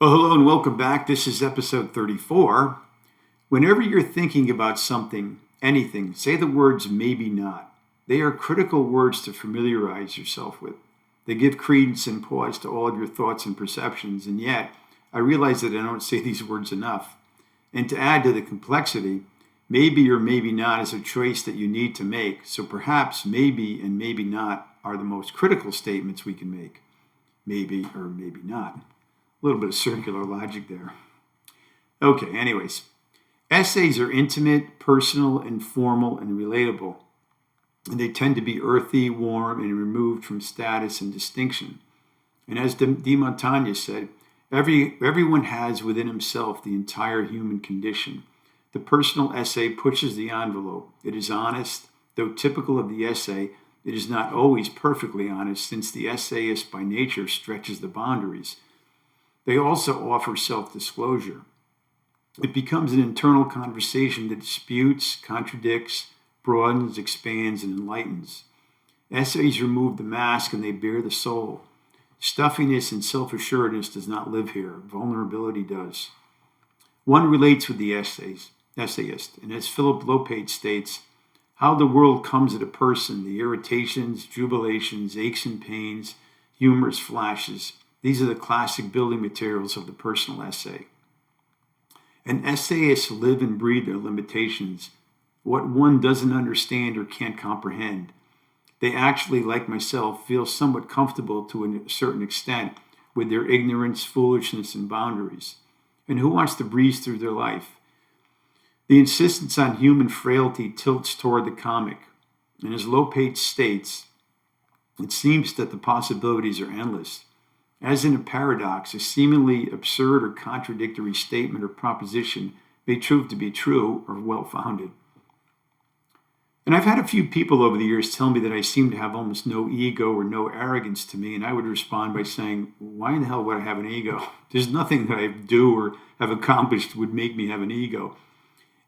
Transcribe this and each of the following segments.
Well, hello and welcome back. This is episode 34. Whenever you're thinking about something, anything, say the words maybe not. They are critical words to familiarize yourself with. They give credence and pause to all of your thoughts and perceptions, and yet I realize that I don't say these words enough. And to add to the complexity, maybe or maybe not is a choice that you need to make, so perhaps maybe and maybe not are the most critical statements we can make. Maybe or maybe not. A little bit of circular logic there. Okay, anyways. Essays are intimate, personal, informal, and relatable. And they tend to be earthy, warm, and removed from status and distinction. And as de Montaigne said, everyone has within himself the entire human condition. The personal essay pushes the envelope. It is honest, though typical of the essay, it is not always perfectly honest, since the essayist by nature stretches the boundaries. They also offer self-disclosure. It becomes an internal conversation that disputes, contradicts, broadens, expands, and enlightens. Essays remove the mask and they bare the soul. Stuffiness and self-assuredness does not live here. Vulnerability does. One relates with the essayist, and as Philip Lopate states, how the world comes at a person, the irritations, jubilations, aches and pains, humorous flashes. These are the classic building materials of the personal essay. And essayists live and breathe their limitations, what one doesn't understand or can't comprehend. They actually, like myself, feel somewhat comfortable to a certain extent with their ignorance, foolishness, and boundaries. And who wants to breeze through their life? The insistence on human frailty tilts toward the comic. And as Lopate states, it seems that the possibilities are endless. As in a paradox, a seemingly absurd or contradictory statement or proposition may prove to be true or well-founded. And I've had a few people over the years tell me that I seem to have almost no ego or no arrogance to me, and I would respond by saying, why in the hell would I have an ego? There's nothing that I do or have accomplished would make me have an ego.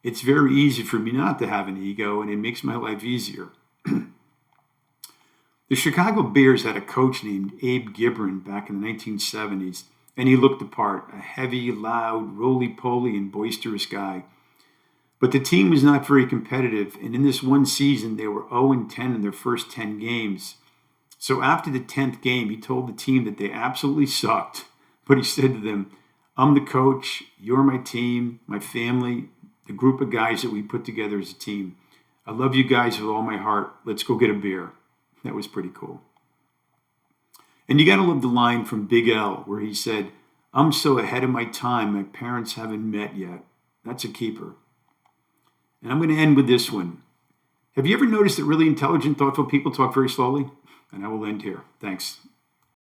It's very easy for me not to have an ego, and it makes my life easier. The Chicago Bears had a coach named Abe Gibron back in the 1970s, and he looked the part, a heavy, loud, roly-poly, and boisterous guy. But the team was not very competitive, and in this one season, they were 0-10 in their first 10 games. So after the 10th game, he told the team that they absolutely sucked, but he said to them, I'm the coach, you're my team, my family, the group of guys that we put together as a team. I love you guys with all my heart. Let's go get a beer. That was pretty cool. And you got to love the line from Big L where he said, I'm so ahead of my time, my parents haven't met yet. That's a keeper. And I'm going to end with this one. Have you ever noticed that really intelligent, thoughtful people talk very slowly? And I will end here. Thanks.